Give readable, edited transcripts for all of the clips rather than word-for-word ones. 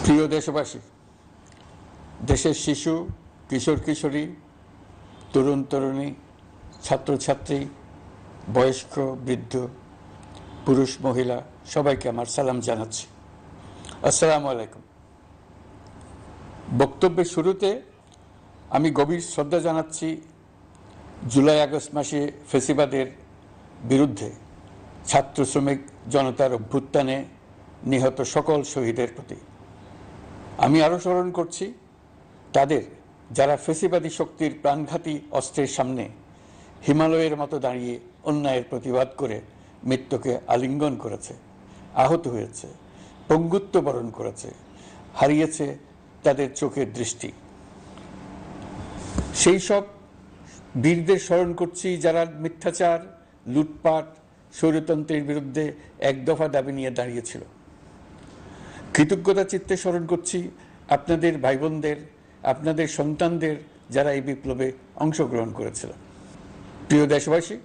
প্রিয় দেশবাসী, দেশের শিশু, কিশোর কিশোরী, তরুণ তরুণী, ছাত্রছাত্রী, বয়স্ক বৃদ্ধ, পুরুষ মহিলা সবাইকে আমার সালাম জানাচ্ছি। আসসালামু আলাইকুম। বক্তব্যের শুরুতে আমি গভীর শ্রদ্ধা জানাচ্ছি জুলাই আগস্ট মাসে ফ্যাসিবাদের বিরুদ্ধে ছাত্র শ্রমিক জনতার অভ্যুত্থানে নিহত সকল শহীদের প্রতি। আমি আরও স্মরণ করছি তাদের যারা ফ্যাসিবাদী শক্তির প্রাণঘাতী অস্ত্রের সামনে হিমালয়ের মতো দাঁড়িয়ে অন্যায়ের প্রতিবাদ করে মৃত্যুকে আলিঙ্গন করেছে, আহত হয়েছে, পঙ্গুত্ব বরণ করেছে, হারিয়েছে তাদের চোখের দৃষ্টি। সেই সব বীরদের স্মরণ করছি যারা মিথ্যাচার, লুটপাট, স্বৈরতন্ত্রের বিরুদ্ধে এক দফা দাবি নিয়ে দাঁড়িয়েছিল। কৃতজ্ঞতা চিত্তে স্মরণ করছি আপনাদের ভাই বোনদের, আপনাদের সন্তানদের যারা এই বিপ্লবে অংশগ্রহণ করেছিল। প্রিয় দেশবাসী,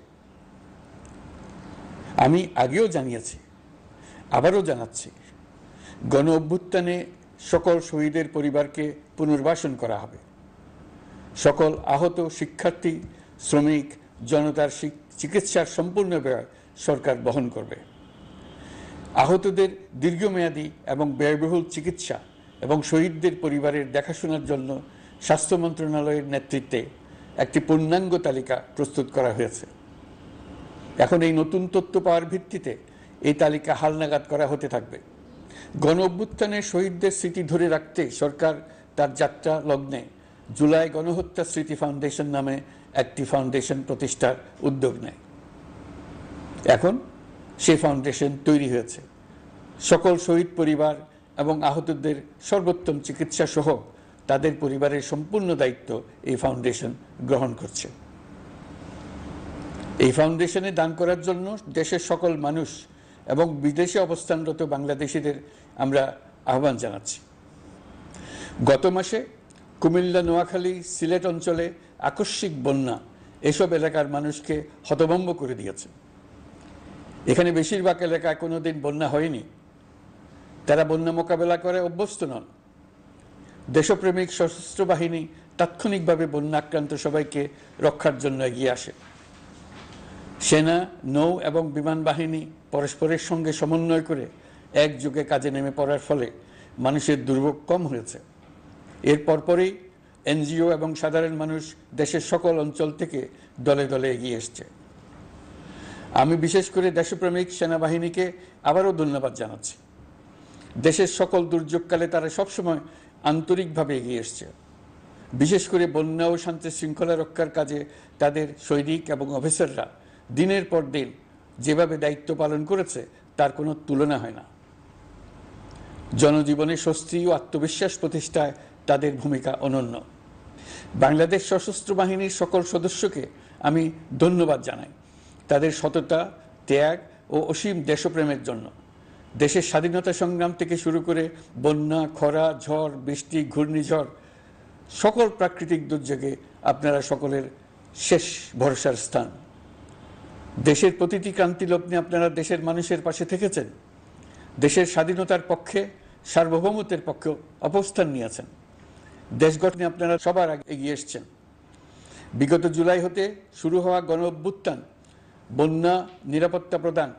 আমি আগেও জানিয়েছি, আবারও জানাচ্ছি, গণ অভ্যুত্থানে সকল শহীদের পরিবারকে পুনর্বাসন করা হবে। সকল আহত শিক্ষার্থী, শ্রমিক জনতার চিকিৎসার সম্পূর্ণ ব্যয় সরকার বহন করবে। আহতদের দীর্ঘমেয়াদী এবং ব্যয়বহুল চিকিৎসা এবং শহীদদের পরিবারের দেখাশোনার জন্য স্বাস্থ্য মন্ত্রণালয়ের নেতৃত্বে একটি পূর্ণাঙ্গ তালিকা প্রস্তুত করা হয়েছে। এখন এই নতুন তথ্য পাওয়ার ভিত্তিতে এই তালিকা হালনাগাদ করা হতে থাকবে। গণ অভ্যুত্থানের শহীদদের স্মৃতি ধরে রাখতে সরকার তার যাত্রা লগ্নে জুলাই গণহত্যা স্মৃতি ফাউন্ডেশন নামে একটি ফাউন্ডেশন প্রতিষ্ঠার উদ্যোগ নেয়। এখন সেই ফাউন্ডেশন তৈরি হয়েছে। সকল শহীদ পরিবার এবং আহতদের সর্বোত্তম চিকিৎসা সহ তাদের পরিবারের সম্পূর্ণ দায়িত্ব এই ফাউন্ডেশন গ্রহণ করছে। এই ফাউন্ডেশনে দান করার জন্য দেশের সকল মানুষ এবং বিদেশে অবস্থানরত বাংলাদেশিদের আমরা আহ্বান জানাচ্ছি। গত মাসে কুমিল্লা, নোয়াখালী, সিলেট অঞ্চলে আকস্মিক বন্যা এসব এলাকার মানুষকে হতভম্ব করে দিয়েছে। এখানে বেশিরভাগ এলাকায় কোনোদিন বন্যা হয়নি। তারা বন্যা মোকাবেলা করে অভ্যস্ত নন। দেশপ্রেমিক সশস্ত্র বাহিনী তাৎক্ষণিকভাবে বন্যা আক্রান্ত সবাইকে রক্ষার জন্য এগিয়ে আসে। সেনা, নৌ এবং বিমান বাহিনী পরস্পরের সঙ্গে সমন্বয় করে একযোগে কাজে নেমে পড়ার ফলে মানুষের দুর্ভোগ কম হয়েছে। এর পরপরই এনজিও এবং সাধারণ মানুষ দেশের সকল অঞ্চল থেকে দলে দলে এগিয়ে এসছে। আমি বিশেষ করে দেশপ্রেমিক সেনাবাহিনীকে আবারও ধন্যবাদ জানাচ্ছি। দেশের সকল দুর্যোগকালে তারা সবসময় আন্তরিকভাবে এগিয়ে এসছে। বিশেষ করে বন্যা ও শান্তি শৃঙ্খলা রক্ষার কাজে তাদের সৈনিক এবং অফিসাররা দিনের পর দিন যেভাবে দায়িত্ব পালন করেছে তার কোনো তুলনা হয় না। জনজীবনে স্বস্তি ও আত্মবিশ্বাস প্রতিষ্ঠায় তাদের ভূমিকা অনন্য। বাংলাদেশ সশস্ত্র বাহিনীর সকল সদস্যকে আমি ধন্যবাদ জানাই তাদের সততা, ত্যাগ ও অসীম দেশপ্রেমের জন্য। দেশের স্বাধীনতা সংগ্রাম থেকে শুরু করে বন্যা, খরা, ঝড়, বৃষ্টি, ঘূর্ণিঝড়, সকল প্রাকৃতিক দুর্যোগে আপনারা সকলের শেষ ভরসার স্থান। দেশের প্রতিটি ক্রান্তি লগ্নে আপনারা দেশের মানুষের পাশে থেকেছেন। দেশের স্বাধীনতার পক্ষে, সার্বভৌমত্বের পক্ষে অবস্থান নিয়েছেন। দেশ গঠনে আপনারা সবার আগে এগিয়ে এসছেন। বিগত জুলাই হতে শুরু হওয়া গণ অভ্যুত্থান, বন্যা, নিরাপত্তা প্রদান,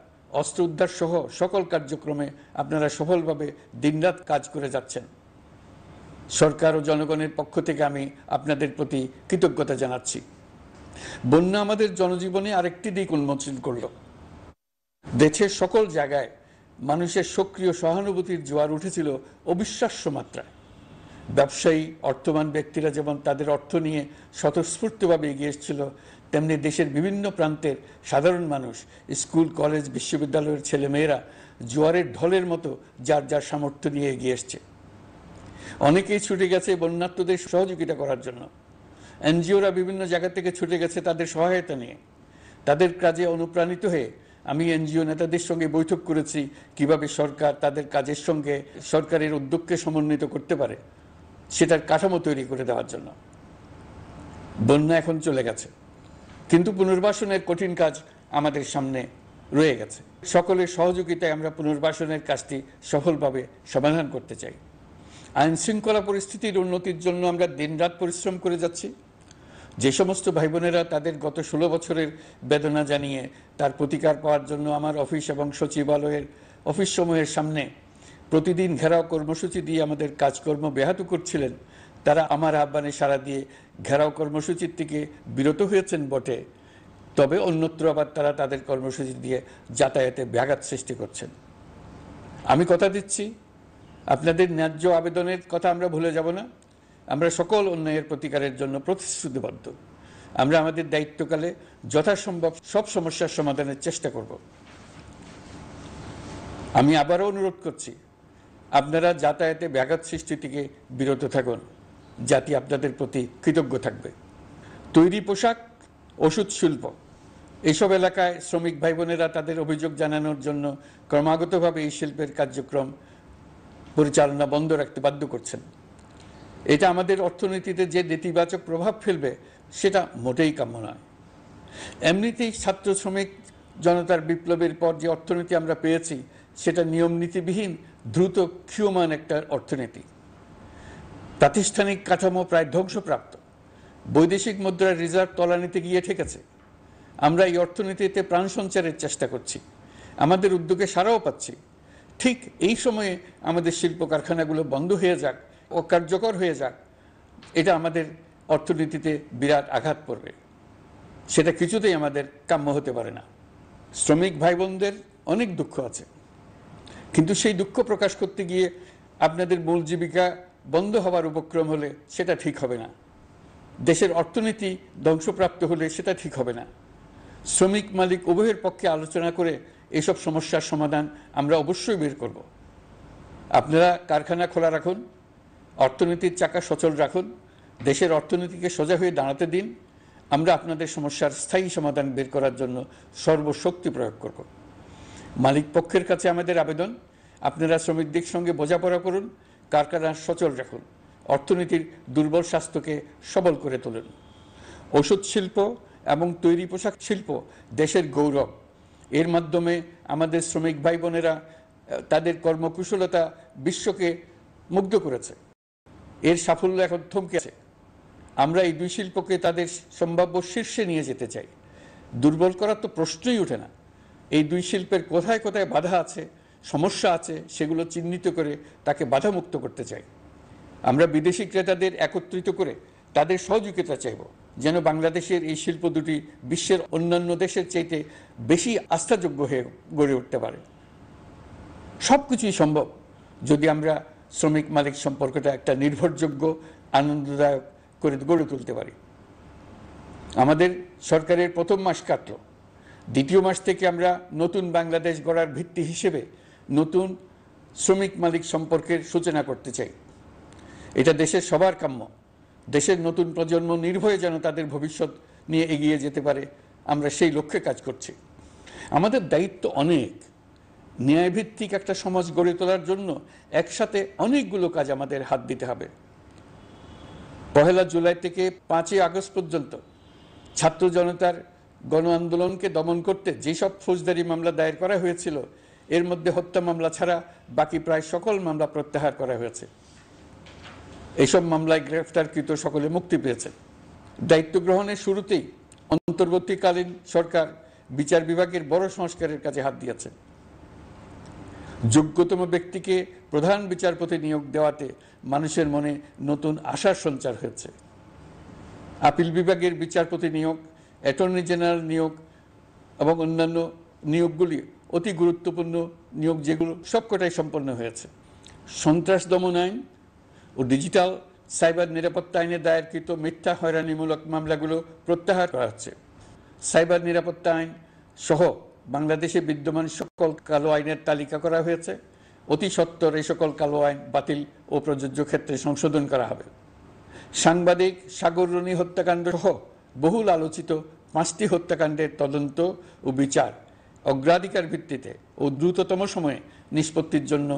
অস্ত্র উদ্ধার সহ সকল কার্যক্রমে আপনারা সফলভাবে দিনরাত কাজ করে যাচ্ছেন। সরকার ও জনগণের পক্ষ থেকে আমি আপনাদের প্রতি কৃতজ্ঞতা জানাচ্ছি। বন্যা আমাদের জনজীবনে আরেকটি দিক উন্মোচন করল। দেশের সকল জায়গায় মানুষের সক্রিয় সহানুভূতির জোয়ার উঠেছিল অবিশ্বাস্য মাত্রায়। ব্যবসায়ী, অর্থবান ব্যক্তিরা যেমন তাদের অর্থ নিয়ে স্বতঃস্ফূর্তভাবে এগিয়ে এসেছিল, তেমনি দেশের বিভিন্ন প্রান্তের সাধারণ মানুষ, স্কুল, কলেজ, বিশ্ববিদ্যালয়ের ছেলেমেয়েরা জোয়ারের ঢলের মতো যার যার সামর্থ্য নিয়ে এগিয়ে এসছে। অনেকেই ছুটে গেছে বন্যার্তদের সহযোগিতা করার জন্য। এনজিওরা বিভিন্ন জায়গা থেকে ছুটে গেছে তাদের সহায়তা নিয়ে। তাদের কাজে অনুপ্রাণিত হয়ে আমি এনজিও নেতাদের সঙ্গে বৈঠক করেছি কিভাবে সরকার তাদের কাজের সঙ্গে সরকারের উদ্যোগকে সমন্বিত করতে পারে, সেটার কাঠামো তৈরি করে দেওয়ার জন্য। বন্যা এখন চলে গেছে, কিন্তু পুনর্বাসনের কঠিন কাজ আমাদের সামনে রয়ে গেছে। সকলের সহযোগিতায় আমরা পুনর্বাসনের কাজটি সফলভাবে সমাধান করতে চাই। আইন শৃঙ্খলা পরিস্থিতির উন্নতির জন্য আমরা দিনরাত পরিশ্রম করে যাচ্ছি। যে সমস্ত ভাই বোনেরা তাদের গত 16 বছরের বেদনা জানিয়ে তার প্রতিকার পাওয়ার জন্য আমার অফিস এবং সচিবালয়ের অফিস সমূহের সামনে প্রতিদিন ঘেরাও কর্মসূচি দিয়ে আমাদের কাজকর্ম ব্যাহত করছিলেন, তারা আমার আহ্বানে সাড়া দিয়ে ঘেরাও কর্মসূচির থেকে বিরত হয়েছেন বটে, তবে অন্যত্র আবার তারা তাদের কর্মসূচি দিয়ে যাতায়াতে ব্যাঘাত সৃষ্টি করছেন। আমি কথা দিচ্ছি, আপনাদের ন্যায্য আবেদনের কথা আমরা ভুলে যাব না। আমরা সকল অন্যায়ের প্রতিকারের জন্য প্রতিশ্রুতিবদ্ধ। আমরা আমাদের দায়িত্বকালে যথাসম্ভব সব সমস্যার সমাধানের চেষ্টা করব। আমি আবারও অনুরোধ করছি, আপনারা যাতায়াতে ব্যাঘাত সৃষ্টি থেকে বিরত থাকুন। জাতি আপনাদের প্রতি কৃতজ্ঞ থাকবে। তৈরি পোশাক, ওষুধ শিল্প, এইসব এলাকায় শ্রমিক ভাই বোনেরা তাদের অভিযোগ জানানোর জন্য ক্রমাগতভাবে এই শিল্পের কার্যক্রম পরিচালনা বন্ধ রাখতে বাধ্য করছেন। এটা আমাদের অর্থনীতিতে যে নেতিবাচক প্রভাব ফেলবে সেটা মোটেই কাম্য নয়। এমনিতেই ছাত্র শ্রমিক জনতার বিপ্লবের পর যে অর্থনীতি আমরা পেয়েছি সেটা নিয়ম নীতিবিহীন দ্রুত ক্ষীয়মান একটা অর্থনীতি। প্রাতিষ্ঠানিক কাঠামো প্রায় ধ্বংসপ্রাপ্ত। বৈদেশিক মুদ্রার রিজার্ভ তলানিতে গিয়ে ঠেকেছে। আমরা এই অর্থনীতিতে প্রাণ সঞ্চারের চেষ্টা করছি, আমাদের উদ্যোগে সাড়াও পাচ্ছি। ঠিক এই সময়ে আমাদের শিল্প কারখানাগুলো বন্ধ হয়ে যাক, অকার্যকর হয়ে যাক, এটা আমাদের অর্থনীতিতে বিরাট আঘাত পড়বে। সেটা কিছুতেই আমাদের কাম্য হতে পারে না। শ্রমিক ভাই বোনদের অনেক দুঃখ আছে, কিন্তু সেই দুঃখ প্রকাশ করতে গিয়ে আপনাদের মূল জীবিকা বন্ধ হওয়ার উপক্রম হলে সেটা ঠিক হবে না। দেশের অর্থনীতি ধ্বংসপ্রাপ্ত হলে সেটা ঠিক হবে না। শ্রমিক মালিক উভয়ের পক্ষে আলোচনা করে এসব সমস্যার সমাধান আমরা অবশ্যই বের করব। আপনারা কারখানা খোলা রাখুন, অর্থনীতির চাকা সচল রাখুন, দেশের অর্থনীতিকে সোজা হয়ে দাঁড়াতে দিন। আমরা আপনাদের সমস্যার স্থায়ী সমাধান বের করার জন্য সর্বশক্তি প্রয়োগ করব। মালিক পক্ষের কাছে আমাদের আবেদন, আপনারা শ্রমিকদের সঙ্গে বোঝাপড়া করুন, কারখানা সচল রাখুন, অর্থনীতির দুর্বল স্বাস্থ্যকে সবল করে তুলুন। ওষুধ শিল্প এবং তৈরি পোশাক শিল্প দেশের গৌরব। এর মাধ্যমে আমাদের শ্রমিক ভাই বোনেরা তাদের কর্মকুশলতা বিশ্বকে মুগ্ধ করেছে। এর সাফল্য এখন থমকে আছে। আমরা এই দুই শিল্পকে তাদের সম্ভাব্য শীর্ষে নিয়ে যেতে চাই। দুর্বল করার তো প্রশ্নই ওঠে না। এই দুই শিল্পের কোথায় কোথায় বাধা আছে, সমস্যা আছে, সেগুলো চিহ্নিত করে তাকে বাধামুক্ত করতে চাই। আমরা বিদেশি ক্রেতাদের একত্রিত করে তাদের সহযোগিতা চাইব, যেন বাংলাদেশের এই শিল্প দুটি বিশ্বের অন্যান্য দেশের চাইতে বেশি আস্থাযোগ্য হয়ে গড়ে উঠতে পারে। সব কিছুই সম্ভব যদি আমরা শ্রমিক মালিক সম্পর্কটা একটা নির্ভরযোগ্য, আনন্দদায়ক করে গড়ে তুলতে পারি। আমাদের সরকারের প্রথম মাস কাটল, দ্বিতীয় মাস থেকে আমরা নতুন বাংলাদেশ গড়ার ভিত্তি হিসেবে নতুন শ্রমিক মালিক সম্পর্কের সূচনা করতে চাই। এটা দেশের সবার কাম্য। দেশের নতুন প্রজন্ম নির্ভয়ে যেন তাদের ভবিষ্যৎ নিয়ে এগিয়ে যেতে পারে, আমরা সেই লক্ষ্যে কাজ করছি। আমাদের দায়িত্ব অনেক। ন্যায়ভিত্তিক একটা সমাজ গড়ে তোলার জন্য একসাথে অনেকগুলো কাজ আমাদের হাত দিতে হবে। 1 জুলাই থেকে 5 আগস্ট পর্যন্ত ছাত্র জনতার গণ আন্দোলনকে দমন করতে যেসব ফৌজদারি মামলা দায়ের করা হয়েছিল, এর মধ্যে হত্যা মামলা ছাড়া বাকি প্রায় সকল মামলা প্রত্যাহার করা হয়েছে। এইসব মামলায় গ্রেফতারকৃত সকলে মুক্তি পেয়েছে। দায়িত্ব গ্রহণের শুরুতেই অন্তর্বর্তীকালীন সরকার বিচার বিভাগের বড় সংস্কারের কাজে হাত দিয়েছে। যোগ্যতম ব্যক্তিকে প্রধান বিচারপতি নিয়োগ দেওয়াতে মানুষের মনে নতুন আশার সঞ্চার হয়েছে। আপিল বিভাগের বিচারপতি নিয়োগ, অ্যাটর্নি জেনারেল নিয়োগ এবং অন্যান্য নিয়োগগুলি অতি গুরুত্বপূর্ণ নিয়োগ, যেগুলো সবকটাই সম্পন্ন হয়েছে। সন্ত্রাস দমন আইন ও ডিজিটাল সাইবার নিরাপত্তা আইনে দায়েরকৃত মিথ্যা হয়রানিমূলক মামলাগুলো প্রত্যাহার করা হচ্ছে। সাইবার নিরাপত্তা আইন সহ বাংলাদেশে বিদ্যমান সকল কালো আইনের তালিকা করা হয়েছে। অতি সত্বর এই সকল কালো আইন বাতিল ও প্রযোজ্য ক্ষেত্রে সংশোধন করা হবে। সাংবাদিক সাগর রনি হত্যাকাণ্ড সহ বহুল আলোচিত 5টি হত্যাকাণ্ডের তদন্ত ও বিচার অগ্রাধিকার ভিত্তিতে ও দ্রুততম সময়ে নিষ্পত্তির জন্য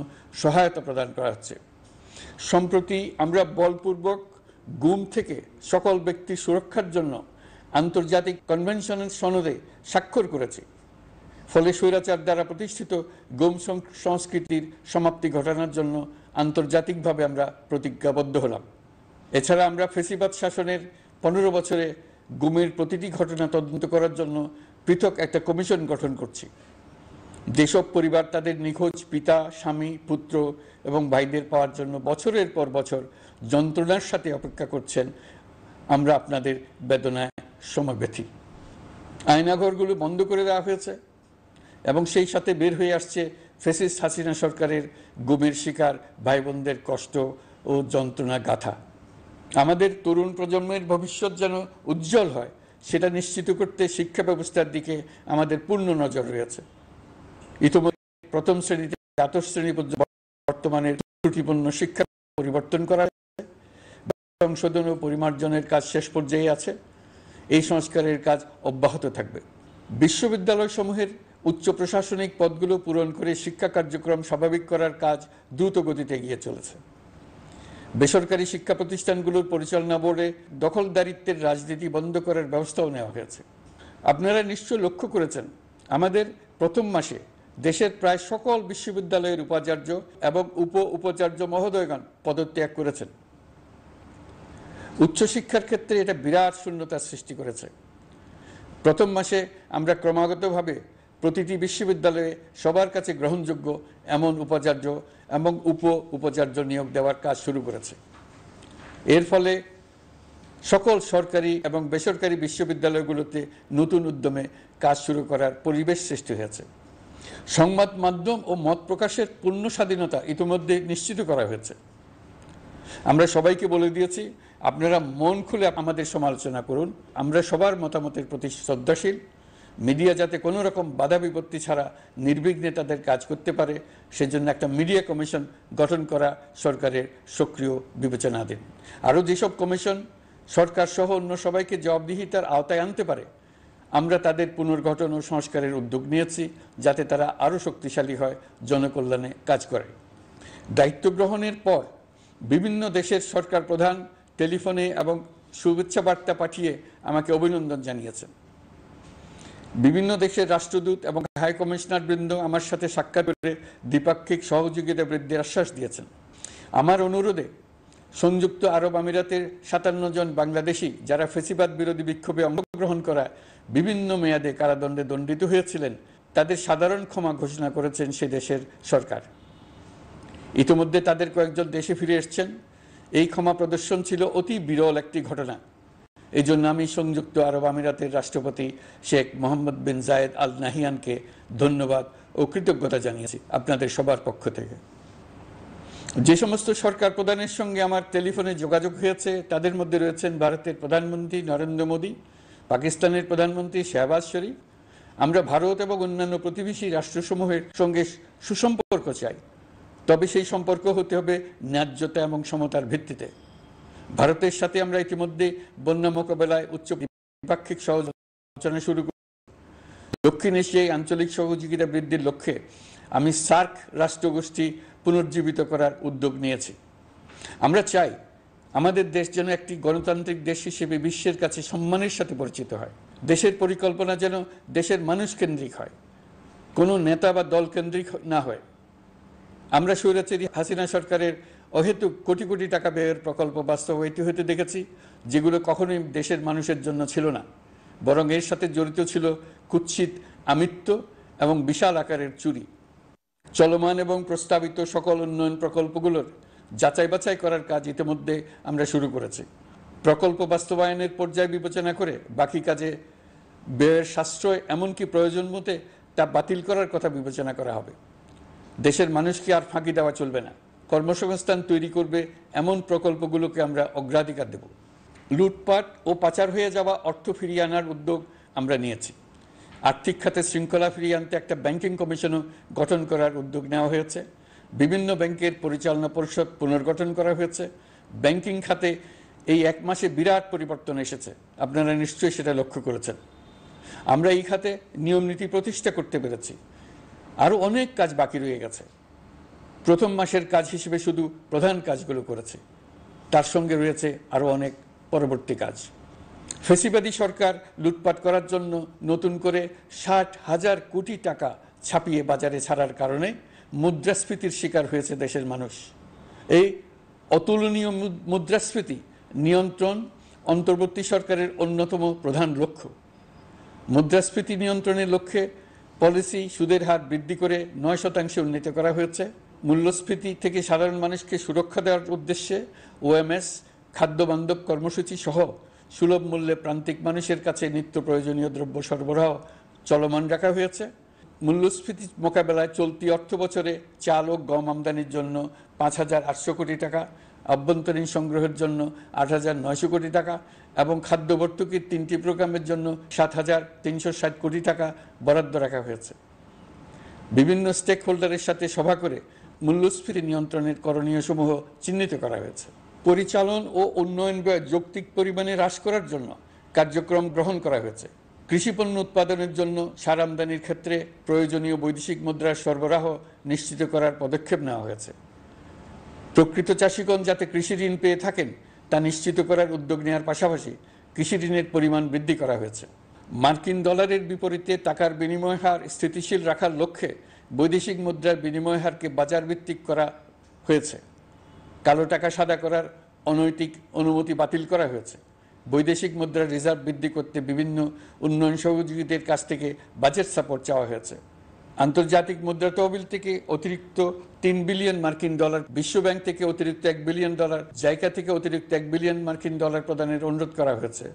সহায়তা প্রদান করা হচ্ছে। সম্প্রতি আমরা বলপূর্বক গুম থেকে সকল ব্যক্তির সুরক্ষার জন্য আন্তর্জাতিক কনভেনশনের সনদে স্বাক্ষর করেছি। ফলে স্বৈরাচার দ্বারা প্রতিষ্ঠিত গুম সংস্কৃতির সমাপ্তি ঘটানোর জন্য আন্তর্জাতিকভাবে আমরা প্রতিজ্ঞাবদ্ধ হলাম। এছাড়া আমরা ফেসিবাদ শাসনের 15 বছরে গুমের প্রতিটি ঘটনা তদন্ত করার জন্য পৃথক একটা কমিশন গঠন করছি। যেসব পরিবার তাদের নিখোঁজ পিতা, স্বামী, পুত্র এবং ভাইদের পাওয়ার জন্য বছরের পর বছর যন্ত্রণার সাথে অপেক্ষা করছেন, আমরা আপনাদের বেদনায় সমব্যথী। আয়নাঘরগুলো বন্ধ করে দেওয়া হয়েছে এবং সেই সাথে বের হয়ে আসছে ফ্যাসিস্ট হাসিনা সরকারের গুমের শিকার ভাই বোনদের কষ্ট ও যন্ত্রণা গাথা। আমাদের তরুণ প্রজন্মের ভবিষ্যৎ যেন উজ্জ্বল হয়, সেটা নিশ্চিত করতে শিক্ষা ব্যবস্থার দিকে আমাদের পূর্ণ নজর রয়েছে। ইতিমধ্যে প্রথম শ্রেণী থেকে দ্বাদশ শ্রেণী পর্যন্ত বর্তমানের ত্রুটিপূর্ণ শিক্ষা পরিবর্তন করা হয়েছে। সংশোধন ও পরিমার্জনের কাজ শেষ পর্যায়ে আছে। এই সংস্কারের কাজ অব্যাহত থাকবে। বিশ্ববিদ্যালয় সমূহের উচ্চ প্রশাসনিক পদগুলো পূরণ করে শিক্ষা কার্যক্রম স্বাভাবিক করার কাজ দ্রুত গতিতে এগিয়ে চলেছে। বেসরকারি শিক্ষা প্রতিষ্ঠানগুলোর পরিচালনা বোর্ডে দখলদারিত্বের রাজনীতি বন্ধ করার ব্যবস্থাও নেওয়া হয়েছে। আপনারা নিশ্চয় লক্ষ্য করেছেন, আমাদের প্রথম মাসে দেশের প্রায় সকল বিশ্ববিদ্যালয়ের উপাচার্য এবং উপাচার্য মহোদয়গণ পদত্যাগ করেছেন। উচ্চশিক্ষার ক্ষেত্রে এটা বিরাট শূন্যতার সৃষ্টি করেছে। প্রথম মাসে আমরা ক্রমাগতভাবে প্রতিটি বিশ্ববিদ্যালয়ে সবার কাছে গ্রহণযোগ্য এমন উপাচার্য এবং উপাচার্য নিয়োগ দেওয়ার কাজ শুরু করেছে। এর ফলে সকল সরকারি এবং বেসরকারি বিশ্ববিদ্যালয়গুলোতে নতুন উদ্যমে কাজ শুরু করার পরিবেশ সৃষ্টি হয়েছে। সংবাদ মাধ্যম ও মত প্রকাশের পূর্ণ স্বাধীনতা ইতিমধ্যে নিশ্চিত করা হয়েছে। আমরা সবাইকে বলে দিয়েছি, আপনারা মন খুলে আমাদের সমালোচনা করুন, আমরা সবার মতামতের প্রতি শ্রদ্ধাশীল। মিডিয়া যাতে কোনো রকম বাধা বিপত্তি ছাড়া নির্বিঘ্নে তাদের কাজ করতে পারে, সেজন্য একটা মিডিয়া কমিশন গঠন করা সরকারের সক্রিয় বিবেচনাধীন। আরও যেসব কমিশন সরকার সহ অন্য সবাইকে জবাবদিহিতার আওতায় আনতে পারে, আমরা তাদের পুনর্গঠন ও সংস্কারের উদ্যোগ নিয়েছি, যাতে তারা আরও শক্তিশালী হয়, জনকল্যাণে কাজ করে। দায়িত্ব গ্রহণের পর বিভিন্ন দেশের সরকার প্রধান টেলিফোনে এবং শুভেচ্ছা বার্তা পাঠিয়ে আমাকে অভিনন্দন জানিয়েছেন। বিভিন্ন দেশের রাষ্ট্রদূত এবং হাই কমিশনার বৃন্দ আমার সাথে সাক্ষাৎ করে দ্বিপাক্ষিক সহযোগিতা বৃদ্ধির আশ্বাস দিয়েছেন। আমার অনুরোধে সংযুক্ত আরব আমিরাতের 57 জন বাংলাদেশি যারা ফেসিবাদ বিরোধী বিক্ষোভে অংশগ্রহণ করা বিভিন্ন মেয়াদে কারাদণ্ডে দণ্ডিত হয়েছিলেন, তাদের সাধারণ ক্ষমা ঘোষণা করেছেন সে দেশের সরকার। ইতিমধ্যে তাদের কয়েকজন দেশে ফিরে এসেছেন। এই ক্ষমা প্রদর্শন ছিল অতি বিরল একটি ঘটনা। এই জন্য আমি সংযুক্ত আরব আমিরাতের রাষ্ট্রপতি শেখ মোহাম্মদ বিন জায়েদ আল নাহিয়ানকে ধন্যবাদ ও কৃতজ্ঞতা জানিয়েছি আপনাদের সবার পক্ষ থেকে। যে সমস্ত সরকার প্রধানের সঙ্গে আমার টেলিফোনে যোগাযোগ হয়েছে, তাদের মধ্যে রয়েছেন ভারতের প্রধানমন্ত্রী নরেন্দ্র মোদী, পাকিস্তানের প্রধানমন্ত্রী শাহবাজ শরীফ। আমরা ভারত এবং অন্যান্য প্রতিবেশী রাষ্ট্রসমূহের সঙ্গে সুসম্পর্ক চাই, তবে সেই সম্পর্ক হতে হবে ন্যায্যতা এবং সমতার ভিত্তিতে। ভারতের সাথে আমরা ইতিমধ্যে বন্যা মোকাবেলায় উচ্চ দ্বিপাক্ষিক সহযোগিতা শুরু করি। দক্ষিণ এশিয়ায় আঞ্চলিক সহযোগিতা বৃদ্ধির লক্ষ্যে আমি সার্ক রাষ্ট্রগোষ্ঠী পুনর্জীবিত করার উদ্যোগ নিয়েছি। আমরা চাই আমাদের দেশ যেন একটি গণতান্ত্রিক দেশ হিসেবে বিশ্বের কাছে সম্মানের সাথে পরিচিত হয়। দেশের পরিকল্পনা যেন দেশের মানুষ কেন্দ্রিক হয়, কোনো নেতা বা দল কেন্দ্রিক না হয়। আমরা স্বৈরাচারী হাসিনা সরকারের অহেতুক কোটি কোটি টাকা ব্যয়ের প্রকল্প বাস্তবায়িত হতে দেখেছি, যেগুলো কখনোই দেশের মানুষের জন্য ছিল না, বরং এর সাথে জড়িত ছিল কুৎসিত আমিত্ব এবং বিশাল আকারের চুরি। চলমান এবং প্রস্তাবিত সকল উন্নয়ন প্রকল্পগুলোর যাচাই বাছাই করার কাজ ইতিমধ্যে আমরা শুরু করেছি। প্রকল্প বাস্তবায়নের পর্যায় বিবেচনা করে বাকি কাজে ব্যয়ের সাশ্রয় এমনকি প্রয়োজন মতে তা বাতিল করার কথা বিবেচনা করা হবে। দেশের মানুষকে আর ফাঁকি দেওয়া চলবে না। কর্মসংস্থান তৈরি করবে এমন প্রকল্পগুলোকে আমরা অগ্রাধিকার দেব। লুটপাট ও পাচার হয়ে যাওয়া অর্থ ফিরিয়ে আনার উদ্যোগ আমরা নিয়েছি। আর্থিক খাতে শৃঙ্খলা ফিরিয়ে আনতে একটা ব্যাংকিং কমিশনও গঠন করার উদ্যোগ নেওয়া হয়েছে। বিভিন্ন ব্যাংকের পরিচালনা পরিষদ পুনর্গঠন করা হয়েছে। ব্যাংকিং খাতে এই এক মাসে বিরাট পরিবর্তন এসেছে, আপনারা নিশ্চয়ই সেটা লক্ষ্য করেছেন। আমরা এই খাতে নিয়ম নীতি প্রতিষ্ঠা করতে পেরেছি। আরও অনেক কাজ বাকি রয়ে গেছে। প্রথম মাসের কাজ হিসেবে শুধু প্রধান কাজগুলো করেছে, তার সঙ্গে রয়েছে আরও অনেক পরবর্তী কাজ। ফেসিবাদী সরকার লুটপাট করার জন্য নতুন করে 60,000 কোটি টাকা ছাপিয়ে বাজারে ছাড়ার কারণে মুদ্রাস্ফীতির শিকার হয়েছে দেশের মানুষ। এই অতুলনীয় মুদ্রাস্ফীতি নিয়ন্ত্রণ অন্তর্বর্তী সরকারের অন্যতম প্রধান লক্ষ্য। মুদ্রাস্ফীতি নিয়ন্ত্রণের লক্ষ্যে পলিসি সুদের হার বৃদ্ধি করে 9% উন্নীত করা হয়েছে। মূল্যস্ফীতি থেকে সাধারণ মানুষকে সুরক্ষা দেওয়ার উদ্দেশ্যে ওএমএস খাদ্যবান্ধব কর্মসূচি সহ সুলভ মূল্যে প্রান্তিক মানুষের কাছে নিত্য প্রয়োজনীয় দ্রব্য সরবরাহ চলমান রাখা হয়েছে। মূল্যস্ফীতি মোকাবেলায় চলতি অর্থ বছরে চাল ও গম আমদানির জন্য 5,800 কোটি টাকা, অভ্যন্তরীণ সংগ্রহের জন্য 8,900 কোটি টাকা এবং খাদ্য ভর্তুকির 3টি প্রোগ্রামের জন্য 7,360 কোটি টাকা বরাদ্দ রাখা হয়েছে। বিভিন্ন স্টেক হোল্ডারের সাথে সভা করে মূল্যস্ফীতি নিয়ন্ত্রণের করণীয় সমূহ চিহ্নিত করা হয়েছে। পরিচালন ও উন্নয়ন ব্যয় যৌক্তিক পরিমাণে হ্রাস করার জন্য কার্যক্রম গ্রহণ করা হয়েছে। কৃষিপণ্য উৎপাদনের জন্য সার আমদানির ক্ষেত্রে প্রয়োজনীয় বৈদেশিক মুদ্রার সরবরাহ নিশ্চিত করার পদক্ষেপ নেওয়া হয়েছে। প্রকৃত চাষিগণ যাতে কৃষি ঋণ পেয়ে থাকেন তা নিশ্চিত করার উদ্যোগ নেওয়ার পাশাপাশি কৃষি ঋণের পরিমাণ বৃদ্ধি করা হয়েছে। মার্কিন ডলারের বিপরীতে টাকার বিনিময় হার স্থিতিশীল রাখার লক্ষ্যে বৈদেশিক মুদ্রার বিনিময় হারকে বাজার ভিত্তিক করা হয়েছে। কালো টাকা সাদা করার অনৈতিক অনুমতি বাতিল করা হয়েছে। বৈদেশিক মুদ্রার রিজার্ভ বৃদ্ধি করতে বিভিন্ন উন্নয়ন সহযোগীদের কাছ থেকে বাজেট সাপোর্ট চাওয়া হয়েছে। আন্তর্জাতিক মুদ্রা তহবিল থেকে অতিরিক্ত 3 বিলিয়ন মার্কিন ডলার, বিশ্বব্যাংক থেকে অতিরিক্ত 1 বিলিয়ন ডলার, জাইকা থেকে অতিরিক্ত 1 বিলিয়ন মার্কিন ডলার প্রদানের অনুরোধ করা হয়েছে।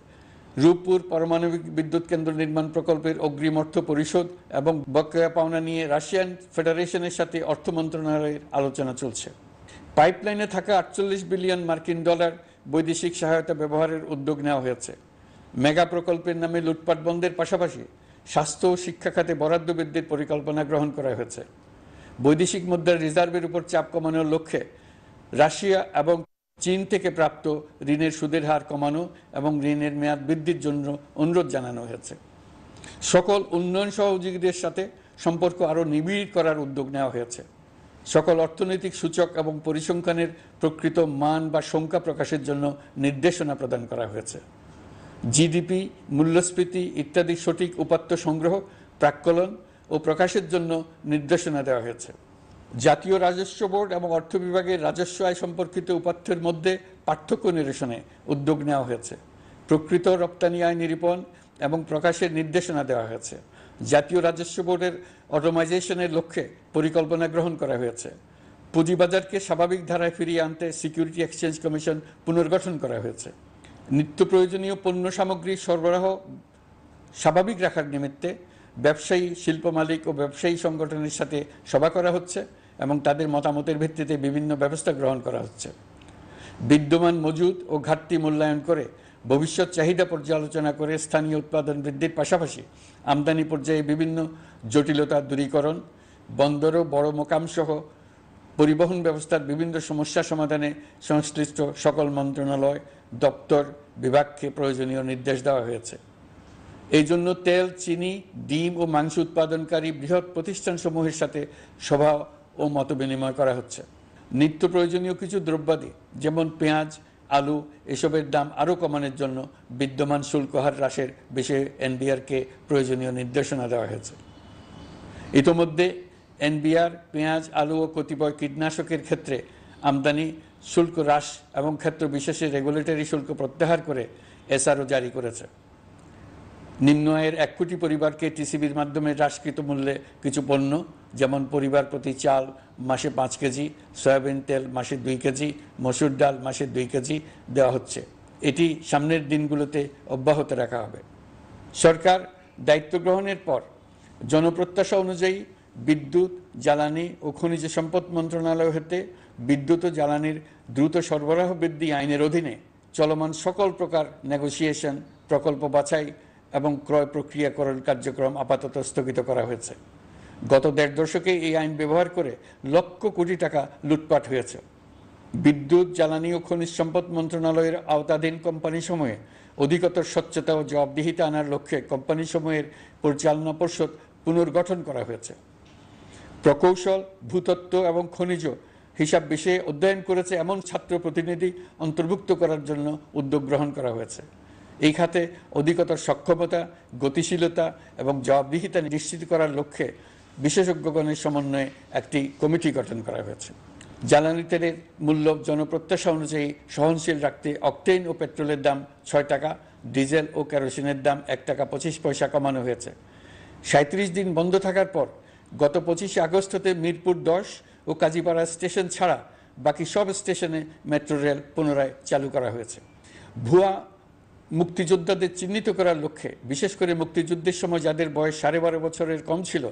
রূপপুর পারমাণবিক বিদ্যুৎ কেন্দ্র নির্মাণ প্রকল্পের অগ্রিম অর্থ পরিশোধ এবং বকেয়া পাওনা নিয়ে রাশিয়ান ফেডারেশনের সাথে অর্থ মন্ত্রণালয়ের আলোচনা চলছে। পাইপলাইনে থাকা 48 বিলিয়ন মার্কিন ডলার বৈদেশিক সহায়তা ব্যবহারের উদ্যোগ নেওয়া হয়েছে। মেগা প্রকল্পের নামে লুটপাট বন্ধের পাশাপাশি স্বাস্থ্য ও শিক্ষা খাতে বরাদ্দ বৃদ্ধির পরিকল্পনা গ্রহণ করা হয়েছে। বৈদেশিক মুদ্রার রিজার্ভের উপর চাপ কমানোর লক্ষ্যে রাশিয়া এবং চীন থেকে প্রাপ্ত ঋণের সুদের হার কমানো এবং ঋণের মেয়াদ বৃদ্ধির জন্য অনুরোধ জানানো হয়েছে। সকল উন্নয়ন সহযোগীদের সাথে সম্পর্ক আরও নিবিড় করার উদ্যোগ নেওয়া হয়েছে। সকল অর্থনৈতিক সূচক এবং পরিসংখ্যানের প্রকৃত মান বা সংখ্যা প্রকাশের জন্য নির্দেশনা প্রদান করা হয়েছে। জিডিপি, মূল্যস্ফীতি ইত্যাদি সঠিক উপাত্ত সংগ্রহ, প্রাক্কলন ও প্রকাশের জন্য নির্দেশনা দেওয়া হয়েছে। জাতীয় রাজস্ব বোর্ড এবং অর্থ বিভাগের রাজস্ব আয় সম্পর্কিত উপাত্তের মধ্যে পার্থক্য নিরসনে উদ্যোগ নেওয়া হয়েছে। প্রকৃত রপ্তানি আয় নিরূপণ এবং প্রকাশের নির্দেশনা দেওয়া হয়েছে। জাতীয় রাজস্ব বোর্ডের অটোমাইজেশনের লক্ষ্যে পরিকল্পনা গ্রহণ করা হয়েছে। পুঁজিবাজারকে স্বাভাবিক ধারায় ফিরিয়ে আনতে সিকিউরিটি এক্সচেঞ্জ কমিশন পুনর্গঠন করা হয়েছে। নিত্য প্রয়োজনীয় পণ্য সামগ্রীর সরবরাহ স্বাভাবিক রাখার নিমিত্তে ব্যবসায়ী, শিল্প মালিক ও ব্যবসায়ী সংগঠনের সাথে সভা করা হচ্ছে এবং তাদের মতামতের ভিত্তিতে বিভিন্ন ব্যবস্থা গ্রহণ করা হচ্ছে। বিদ্যমান মজুদ ও ঘাটতি মূল্যায়ন করে ভবিষ্যৎ চাহিদা পর্যালোচনা করে স্থানীয় উৎপাদন বৃদ্ধির পাশাপাশি আমদানি পর্যায়ে বিভিন্ন জটিলতা দূরীকরণ, বন্দর ও বড় মোকাম সহ পরিবহন ব্যবস্থার বিভিন্ন সমস্যা সমাধানে সংশ্লিষ্ট সকল মন্ত্রণালয়, দপ্তর, বিভাগকে প্রয়োজনীয় নির্দেশ দেওয়া হয়েছে। এই জন্য তেল, চিনি, ডিম ও মাংস উৎপাদনকারী বৃহৎ প্রতিষ্ঠানসমূহের সাথে সভা ও মত বিনিময় করা হচ্ছে। নিত্য প্রয়োজনীয় কিছু দ্রব্যাদি যেমন পেঁয়াজ, আলু এসবের দাম আরও কমানোর জন্য বিদ্যমান শুল্ক হার হ্রাসের বিষয়ে এনবিআরকে প্রয়োজনীয় নির্দেশনা দেওয়া হয়েছে। ইতোমধ্যে এনবিআর পেঁয়াজ, আলু ও কতিপয় কীটনাশকের ক্ষেত্রে আমদানি শুল্ক হ্রাস এবং ক্ষেত্র বিশেষে রেগুলেটরি শুল্ক প্রত্যাহার করে এসআরও জারি করেছে। নিম্ন আয়ের 1 কোটি পরিবারকে টিসিবির মাধ্যমে হ্রাসকৃত মূল্যে কিছু পণ্য যেমন পরিবার প্রতি চাল মাসে 5 কেজি, সয়াবিন তেল মাসে 2 কেজি, মসুর ডাল মাসে 2 কেজি দেওয়া হচ্ছে। এটি সামনের দিনগুলোতে অব্যাহত রাখা হবে। সরকার দায়িত্ব গ্রহণের পর জনপ্রত্যাশা অনুযায়ী বিদ্যুৎ, জ্বালানি ও খনিজ সম্পদ মন্ত্রণালয় হতে বিদ্যুৎ ও জ্বালানির দ্রুত সরবরাহ বৃদ্ধি আইনের অধীনে চলমান সকল প্রকার নেগোসিয়েশন, প্রকল্প বাছাই এবং ক্রয় প্রক্রিয়াকরণ কার্যক্রম আপাতত স্থগিত করা হয়েছে। গত 1.5 দশকে এই আইন ব্যবহার করে লক্ষ কোটি টাকা লুটপাট হয়েছে। বিদ্যুৎ, জ্বালানি ও খনিজ সম্পদ মন্ত্রণালয়ের আওতাধীন কোম্পানিসমূহে অধিকতর স্বচ্ছতা ও জবাবদিহিতা আনার লক্ষ্যে কোম্পানিসমূহের পরিচালনা পর্ষদ পুনর্গঠন করা হয়েছে। প্রকৌশল, ভূতত্ত্ব এবং খনিজ হিসাব বিষয়ে অধ্যয়ন করেছে এমন ছাত্র প্রতিনিধি অন্তর্ভুক্ত করার জন্য উদ্যোগ গ্রহণ করা হয়েছে। এই খাতে অধিকতর সক্ষমতা, গতিশীলতা এবং জবাবদিহিতা নিশ্চিত করার লক্ষ্যে বিশেষজ্ঞগণের সমন্বয়ে একটি কমিটি গঠন করা হয়েছে। জ্বালানি তেলের মূল্য জনপ্রত্যাশা অনুযায়ী সহনশীল রাখতে অকটেন ও পেট্রোলের দাম 6 টাকা, ডিজেল ও কেরোসিনের দাম 1 টাকা 25 পয়সা কমানো হয়েছে। 37 দিন বন্ধ থাকার পর গত 25 আগস্ট হতে মিরপুর 10 ও কাজীপাড়া স্টেশন ছাড়া বাকি সব স্টেশনে মেট্রো রেল পুনরায় চালু করা হয়েছে। ভুয়া মুক্তিযোদ্ধাদের চিহ্নিত করার লক্ষ্যে বিশেষ করে মুক্তিযুদ্ধের সময় যাদের বয়স 12.5 বছরের কম ছিল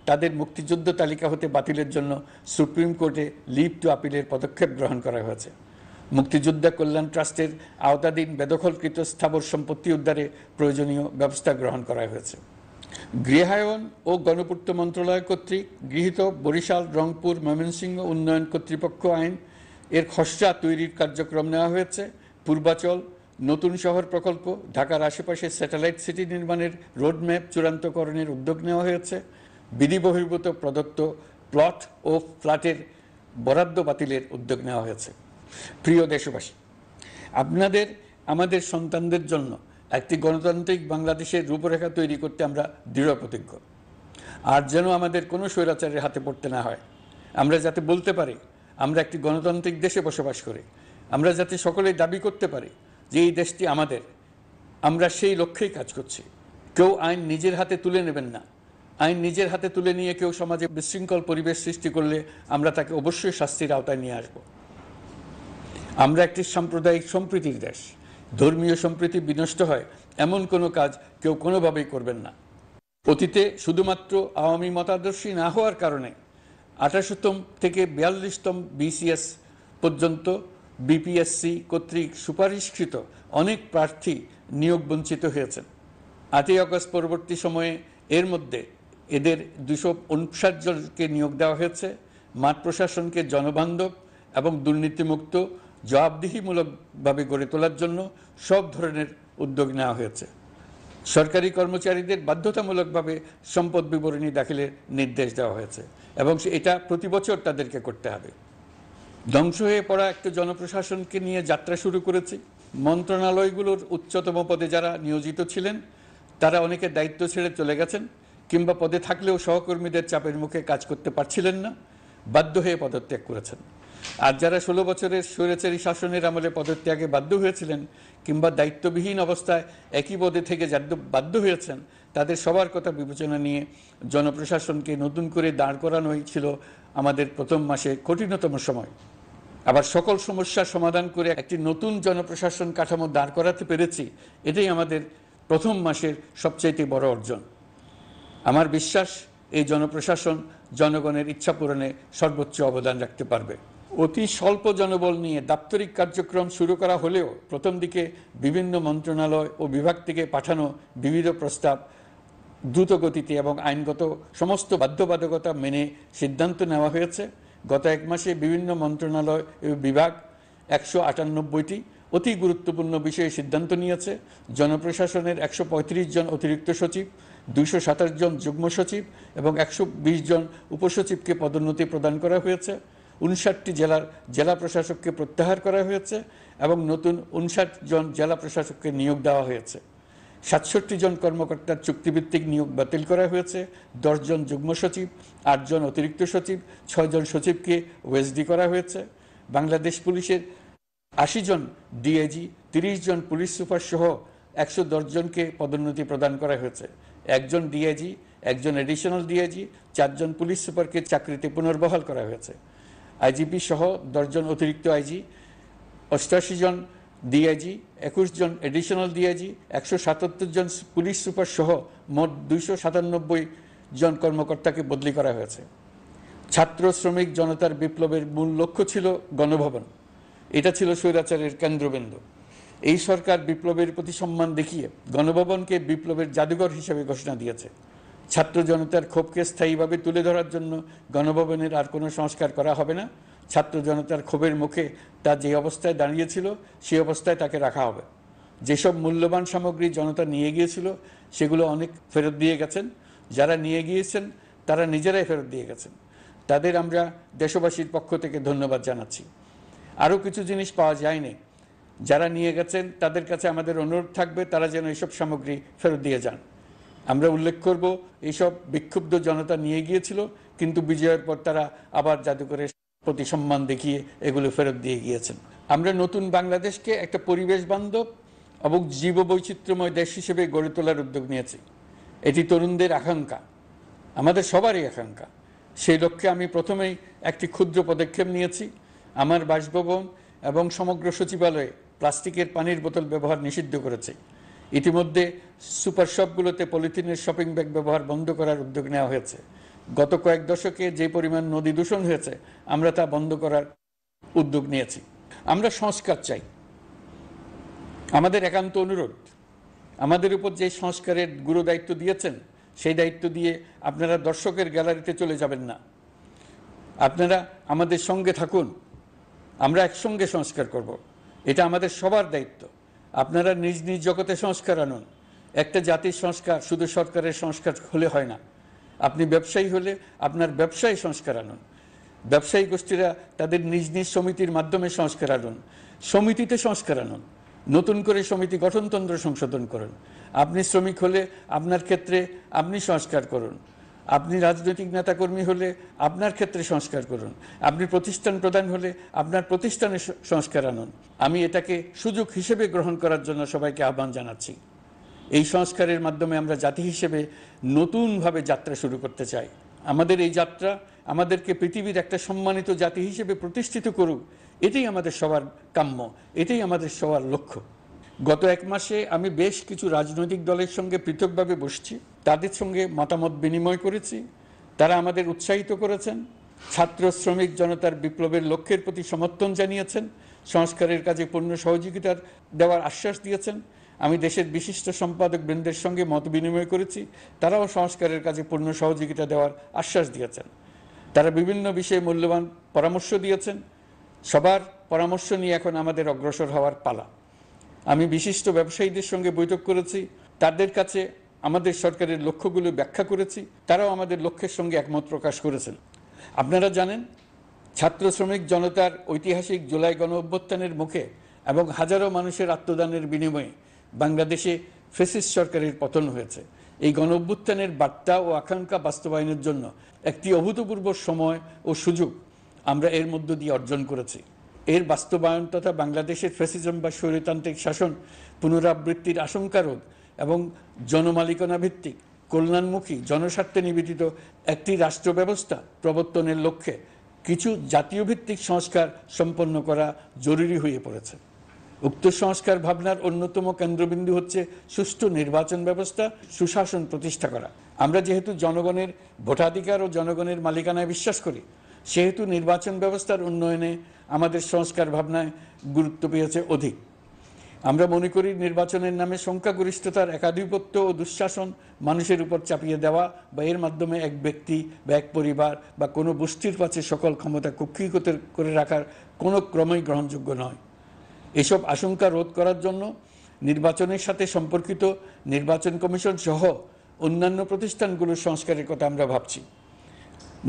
তাদের মুক্তিযুদ্ধ তালিকা হতে বাতিলের জন্য সুপ্রিম কোর্টে লিভ টু আপিলের পদক্ষেপ গ্রহণ করা হয়েছে। মুক্তিযোদ্ধা কল্যাণ ট্রাস্টের আওতাধীন বেদখলকৃত স্থাবর সম্পত্তি উদ্ধারে প্রয়োজনীয় ব্যবস্থা গ্রহণ করা হয়েছে। গৃহায়ন ও গণপূর্ত মন্ত্রণালয় কর্তৃক গৃহীত বরিশাল, রংপুর, ময়মনসিংহ উন্নয়ন কর্তৃপক্ষ আইন এর খসড়া তৈরির কার্যক্রম নেওয়া হয়েছে। পূর্বাচল নতুন শহর প্রকল্প, ঢাকার আশেপাশে স্যাটেলাইট সিটি নির্মাণের রোডম্যাপ চূড়ান্তকরণের উদ্যোগ নেওয়া হয়েছে। বিধি বহির্ভূত প্রদত্ত প্লট ও ফ্ল্যাটের বরাদ্দ বাতিলের উদ্যোগ নেওয়া হয়েছে। প্রিয় দেশবাসী, আপনাদের আমাদের সন্তানদের জন্য একটি গণতান্ত্রিক বাংলাদেশের রূপরেখা তৈরি করতে আমরা দৃঢ় প্রতিজ্ঞ। আর যেন আমাদের কোনো স্বৈরাচারের হাতে পড়তে না হয়। আমরা যাতে বলতে পারি আমরা একটি গণতান্ত্রিক দেশে বসবাস করি, আমরা যাতে সকলেই দাবি করতে পারি যে এই দেশটি আমাদের, আমরা সেই লক্ষ্যেই কাজ করছি। কেউ আইন নিজের হাতে তুলে নেবেন না। আইন নিজের হাতে তুলে নিয়ে কেউ সমাজে বিশৃঙ্খল পরিবেশ সৃষ্টি করলে আমরা তাকে অবশ্যই শাস্তির আওতায় নিয়ে আসব। আমরা একটি সাম্প্রদায়িক সম্প্রীতির দেশ। ধর্মীয় সম্প্রীতি বিনষ্ট হয় এমন কোনো কাজ কেউ কোনোভাবেই করবেন না। অতীতে শুধুমাত্র আওয়ামী মতাদর্শী না হওয়ার কারণে 18তম থেকে 42তম বিসিএস পর্যন্ত বিপিএসসি কর্তৃক সুপারিশকৃত অনেক প্রার্থী নিয়োগ বঞ্চিত হয়েছেন। 8ই আগস্ট পরবর্তী সময়ে এর মধ্যে এদের 259 জনকে নিয়োগ দেওয়া হয়েছে। মাঠ প্রশাসনকে জনবান্ধব এবং দুর্নীতিমুক্ত জবাবদিহিমূলকভাবে গড়ে তোলার জন্য সব ধরনের উদ্যোগ নেওয়া হয়েছে। সরকারি কর্মচারীদের বাধ্যতামূলকভাবে সম্পদ বিবরণী দাখিলের নির্দেশ দেওয়া হয়েছে এবং এটা প্রতি বছর তাদেরকে করতে হবে। ধ্বংস হয়ে পড়া একটা জনপ্রশাসনকে নিয়ে যাত্রা শুরু করেছি। মন্ত্রণালয়গুলোর উচ্চতম পদে যারা নিয়োজিত ছিলেন তারা অনেকে দায়িত্ব ছেড়ে চলে গেছেন, কিংবা পদে থাকলেও সহকর্মীদের চাপের মুখে কাজ করতে পারছিলেন না, বাধ্য হয়ে পদত্যাগ করেছেন। আর যারা 16 বছরের স্বৈরাচারী শাসনের আমলে পদত্যাগে বাধ্য হয়েছিলেন কিংবা দায়িত্ববিহীন অবস্থায় একই পদে থেকে বাধ্য হয়েছেন, তাদের সবার কথা বিবেচনা নিয়ে জনপ্রশাসনকে নতুন করে দাঁড় করানোই ছিল আমাদের প্রথম মাসে কঠিনতম সময়। আবার সকল সমস্যার সমাধান করে একটি নতুন জনপ্রশাসন কাঠামো দাঁড় করাতে পেরেছি, এটাই আমাদের প্রথম মাসের সবচাইতে বড় অর্জন। আমার বিশ্বাস এই জনপ্রশাসন জনগণের ইচ্ছা পূরণে সর্বোচ্চ অবদান রাখতে পারবে। অতি স্বল্প জনবল নিয়ে দাপ্তরিক কার্যক্রম শুরু করা হলেও প্রথম দিকে বিভিন্ন মন্ত্রণালয় ও বিভাগ থেকে পাঠানো বিবিধ প্রস্তাব দ্রুত গতিতে এবং আইনগত সমস্ত বাধ্যবাধকতা মেনে সিদ্ধান্ত নেওয়া হয়েছে। গত 1 মাসে বিভিন্ন মন্ত্রণালয় ও বিভাগ 198টি অতি গুরুত্বপূর্ণ বিষয়ে সিদ্ধান্ত নিয়েছে। জনপ্রশাসনের 135 জন অতিরিক্ত সচিব, 227 জন যুগ্ম সচিব এবং 120 জন উপসচিবকে পদোন্নতি প্রদান করা হয়েছে। 59টি জেলার জেলা প্রশাসককে প্রত্যাহার করা হয়েছে এবং নতুন 59 জন জেলা প্রশাসককে নিয়োগ দেওয়া হয়েছে। 67 জন কর্মকর্তার চুক্তিভিত্তিক নিয়োগ বাতিল করা হয়েছে। 10 জন যুগ্ম সচিব, 8 জন অতিরিক্ত সচিব, 6 জন সচিবকে ওএসডি করা হয়েছে। বাংলাদেশ পুলিশের 80 জন ডিআইজি, 30 জন পুলিশ সুপার সহ 110 জনকে পদোন্নতি প্রদান করা হয়েছে। 1 জন ডিআইজি, 1 জন এডিশনাল ডিআইজি, 4 জন পুলিশ সুপারকে চাকরিতে পুনর্বহাল করা হয়েছে। আইজিপি সহ 10 জন অতিরিক্ত আইজি, 88 জন ডিআইজি, 21 জন এডিশনাল ডিআইজি, 177 জন পুলিশ সুপার সহ মোট 297 জন কর্মকর্তাকে বদলি করা হয়েছে। ছাত্র শ্রমিক জনতার বিপ্লবের মূল লক্ষ্য ছিল গণভবন। এটা ছিল স্বৈরাচারের কেন্দ্রবিন্দু। এই সরকার বিপ্লবের প্রতি সম্মান দেখিয়ে গণভবনকে বিপ্লবের জাদুঘর হিসেবে ঘোষণা দিয়েছে। ছাত্র জনতার ক্ষোভকে স্থায়ীভাবে তুলে ধরার জন্য গণভবনের আর কোনো সংস্কার করা হবে না। ছাত্র জনতার ক্ষোভের মুখে তা যে অবস্থায় দাঁড়িয়েছিল সেই অবস্থায় তাকে রাখা হবে। যেসব মূল্যবান সামগ্রী জনতা নিয়ে গিয়েছিল সেগুলো অনেক ফেরত দিয়ে গেছেন। যারা নিয়ে গিয়েছেন তারা নিজেরাই ফেরত দিয়ে গেছেন। তাদের আমরা দেশবাসীর পক্ষ থেকে ধন্যবাদ জানাচ্ছি। আরও কিছু জিনিস পাওয়া যায়নি, যারা নিয়ে গেছেন তাদের কাছে আমাদের অনুরোধ থাকবে তারা যেন এইসব সামগ্রী ফেরত দিয়ে যান। আমরা উল্লেখ করব এইসব বিক্ষুব্ধ জনতা নিয়ে গিয়েছিল, কিন্তু বিজয়ের পর তারা আবার জাদুঘরে প্রতি সম্মান দেখিয়ে এগুলো ফেরত দিয়ে গিয়েছেন। আমরা নতুন বাংলাদেশকে একটা পরিবেশ বান্ধব এবং জীববৈচিত্র্যময় দেশ হিসেবে গড়ে তোলার উদ্যোগ নিয়েছি। এটি তরুণদের আকাঙ্ক্ষা, আমাদের সবারই আকাঙ্ক্ষা। সেই লক্ষ্যে আমি প্রথমেই একটি ক্ষুদ্র পদক্ষেপ নিয়েছি। আমার বাসভবন এবং সমগ্র সচিবালয়ে প্লাস্টিকের পানির বোতল ব্যবহার নিষিদ্ধ করেছে। ইতিমধ্যে সুপার শপগুলোতে পলিথিনের শপিং ব্যাগ ব্যবহার বন্ধ করার উদ্যোগ নেওয়া হয়েছে। গত কয়েক দশকে যে পরিমাণ নদী দূষণ হয়েছে, আমরা তা বন্ধ করার উদ্যোগ নিয়েছি। আমরা সংস্কার চাই। আমাদের একান্ত অনুরোধ, আমাদের উপর যে সংস্কারের গুরু দায়িত্ব দিয়েছেন, সেই দায়িত্ব দিয়ে আপনারা দর্শকের গ্যালারিতে চলে যাবেন না। আপনারা আমাদের সঙ্গে থাকুন, আমরা একসঙ্গে সংস্কার করব। এটা আমাদের সবার দায়িত্ব। আপনারা নিজ নিজ জগতে সংস্কার আনুন। একটা জাতির সংস্কার শুধু সরকারের সংস্কার হলে হয় না। আপনি ব্যবসায়ী হলে আপনার ব্যবসায়ী সংস্কার আনুন। ব্যবসায়ী গোষ্ঠীরা তাদের নিজ নিজ সমিতির মাধ্যমে সংস্কার আনুন। সমিতিতে সংস্কার আনুন। নতুন করে সমিতি গঠনতন্ত্র সংশোধন করুন। আপনি শ্রমিক হলে আপনার ক্ষেত্রে আপনি সংস্কার করুন। আপনি রাজনৈতিক নেতাকর্মী হলে আপনার ক্ষেত্রে সংস্কার করুন। আপনি প্রতিষ্ঠান প্রধান হলে আপনার প্রতিষ্ঠানে সংস্কার আনুন। আমি এটাকে সুযোগ হিসেবে গ্রহণ করার জন্য সবাইকে আহ্বান জানাচ্ছি। এই সংস্কারের মাধ্যমে আমরা জাতি হিসেবে নতুনভাবে যাত্রা শুরু করতে চাই। আমাদের এই যাত্রা আমাদেরকে পৃথিবীর একটা সম্মানিত জাতি হিসেবে প্রতিষ্ঠিত করুক, এটাই আমাদের সবার কাম্য, এটাই আমাদের সবার লক্ষ্য। গত এক মাসে আমি বেশ কিছু রাজনৈতিক দলের সঙ্গে পৃথকভাবে বসছি, তাদের সঙ্গে মতামত বিনিময় করেছি। তারা আমাদের উৎসাহিত করেছেন, ছাত্র শ্রমিক জনতার বিপ্লবের লক্ষ্যের প্রতি সমর্থন জানিয়েছেন, সংস্কারের কাজে পূর্ণ সহযোগিতা দেওয়ার আশ্বাস দিয়েছেন। আমি দেশের বিশিষ্ট সম্পাদক বৃন্দের সঙ্গে মত বিনিময় করেছি, তারাও সংস্কারের কাজে পূর্ণ সহযোগিতা দেওয়ার আশ্বাস দিয়েছেন। তারা বিভিন্ন বিষয়ে মূল্যবান পরামর্শ দিয়েছেন। সবার পরামর্শ নিয়ে এখন আমাদের অগ্রসর হওয়ার পালা। আমি বিশিষ্ট ব্যবসায়ীদের সঙ্গে বৈঠক করেছি, তাদের কাছে আমাদের সরকারের লক্ষ্যগুলো ব্যাখ্যা করেছি, তারাও আমাদের লক্ষ্যের সঙ্গে একমত প্রকাশ করেছেন। আপনারা জানেন, ছাত্র শ্রমিক জনতার ঐতিহাসিক জুলাই গণ অভ্যুত্থানের মুখে এবং হাজারো মানুষের আত্মদানের বিনিময়ে বাংলাদেশে ফ্যাসিস্ট সরকারের পতন হয়েছে। এই গণ অভ্যুত্থানের বার্তা ও আকাঙ্ক্ষা বাস্তবায়নের জন্য একটি অভূতপূর্ব সময় ও সুযোগ আমরা এর মধ্য দিয়ে অর্জন করেছি। এর বাস্তবায়ন তথা বাংলাদেশের ফ্যাসিজম বা স্বৈরতান্ত্রিক শাসন পুনরাবৃত্তির আশঙ্কা রোধ এবং জনমালিকানা ভিত্তিক কল্যাণমুখী জনস্বার্থে নিবেদিত একটি রাষ্ট্র ব্যবস্থা প্রবর্তনের লক্ষ্যে কিছু জাতীয় ভিত্তিক সংস্কার সম্পন্ন করা জরুরি হয়ে পড়েছে। উক্ত সংস্কার ভাবনার অন্যতম কেন্দ্রবিন্দু হচ্ছে সুষ্ঠু নির্বাচন ব্যবস্থা, সুশাসন প্রতিষ্ঠা করা। আমরা যেহেতু জনগণের ভোটাধিকার ও জনগণের মালিকানায় বিশ্বাস করি, সেহেতু নির্বাচন ব্যবস্থার উন্নয়নে আমাদের সংস্কার ভাবনায় গুরুত্ব পেয়েছে অধিক। আমরা মনে করি নির্বাচনের নামে সংখ্যাগরিষ্ঠতার একাধিপত্য ও দুঃশাসন মানুষের উপর চাপিয়ে দেওয়া বা এর মাধ্যমে এক ব্যক্তি বা এক পরিবার বা কোনো গোষ্ঠীর কাছে সকল ক্ষমতা কক্ষীগত করে রাখার কোনো ক্রমেই গ্রহণযোগ্য নয়। এসব আশঙ্কা রোধ করার জন্য নির্বাচনের সাথে সম্পর্কিত নির্বাচন কমিশন সহ অন্যান্য প্রতিষ্ঠানগুলোর সংস্কারের কথা আমরা ভাবছি।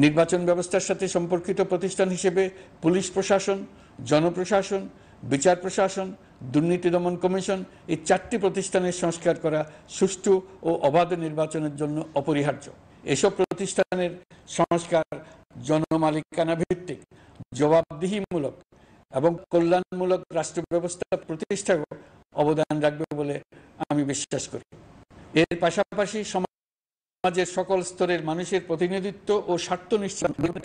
নির্বাচন ব্যবস্থার সাথে সম্পর্কিত প্রতিষ্ঠান হিসেবে পুলিশ প্রশাসন, জনপ্রশাসন, বিচার প্রশাসন, দুর্নীতি দমন কমিশন এই 4টি প্রতিষ্ঠানের সংস্কার করা সুষ্ঠু ও অবাধ নির্বাচনের জন্য অপরিহার্য। এসব প্রতিষ্ঠানের সংস্কার জনমালিকানা ভিত্তিক, জবাবদিহিমূলক এবং কল্যাণমূলক রাষ্ট্র ব্যবস্থা প্রতিষ্ঠায় অবদান রাখবে বলে আমি বিশ্বাস করি। এর পাশাপাশি সমাজের সকল স্তরের মানুষের প্রতিনিধিত্ব ও স্বার্থনিষ্ঠ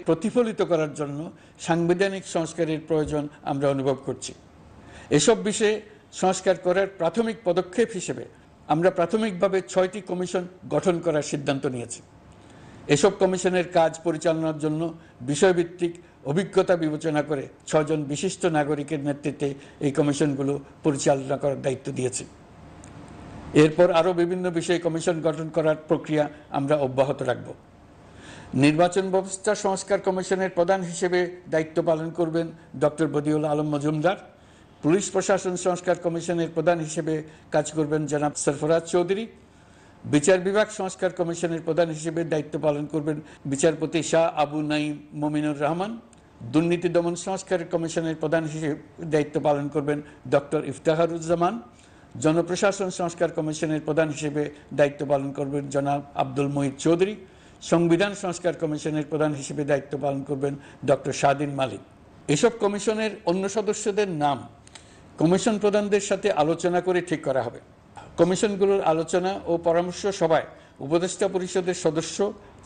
প্রতিফলিত করার জন্য সাংবিধানিক সংস্কারের প্রয়োজন আমরা অনুভব করছি। এসব বিষয়ে সংস্কার করার প্রাথমিক পদক্ষেপ হিসেবে আমরা প্রাথমিকভাবে 6টি কমিশন গঠন করার সিদ্ধান্ত নিয়েছি। এসব কমিশনের কাজ পরিচালনার জন্য বিষয়ভিত্তিক অভিজ্ঞতা বিবেচনা করে 6 জন বিশিষ্ট নাগরিকের নেতৃত্বে এই কমিশনগুলো পরিচালনা করার দায়িত্ব দিয়েছি। এরপর আরও বিভিন্ন বিষয়ে কমিশন গঠন করার প্রক্রিয়া আমরা অব্যাহত রাখব। নির্বাচন ব্যবস্থা সংস্কার কমিশনের প্রধান হিসেবে দায়িত্ব পালন করবেন ডক্টর বদিউল আলম মজুমদার। পুলিশ প্রশাসন সংস্কার কমিশনের প্রধান হিসেবে কাজ করবেন জনাব সরফরাজ চৌধুরী। বিচার বিভাগ সংস্কার কমিশনের প্রধান হিসেবে দায়িত্ব পালন করবেন বিচারপতি শাহ আবু নাঈম মমিনুর রহমান। দুর্নীতি দমন সংস্কার কমিশনের প্রধান হিসেবে দায়িত্ব পালন করবেন ডক্টর ইফতেখারুজ্জামান। জনপ্রশাসন সংস্কার কমিশনের প্রধান হিসেবে দায়িত্ব পালন করবেন জনাব আব্দুল মুহিত চৌধুরী। সংবিধান সংস্কার কমিশনের প্রধান হিসেবে দায়িত্ব পালন করবেন ডক্টর শাহদিন মালিক। এসব কমিশনের অন্য সদস্যদের নাম কমিশন প্রধানদের সাথে আলোচনা করে ঠিক করা হবে। কমিশনগুলোর আলোচনা ও পরামর্শ সভায় উপদেষ্টা পরিষদের সদস্য,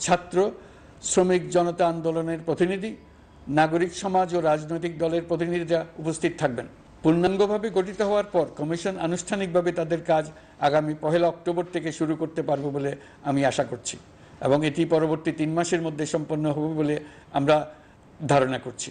ছাত্র, শ্রমিক জনতা আন্দোলনের প্রতিনিধি, নাগরিক সমাজ ও রাজনৈতিক দলের প্রতিনিধিরা উপস্থিত থাকবেন। পূর্ণাঙ্গভাবে গঠিত হওয়ার পর কমিশন আনুষ্ঠানিকভাবে তাদের কাজ আগামী 1 অক্টোবর থেকে শুরু করতে পারবে বলে আমি আশা করছি, এবং এটি পরবর্তী 3 মাসের মধ্যে সম্পন্ন হবে বলে আমরা ধারণা করছি।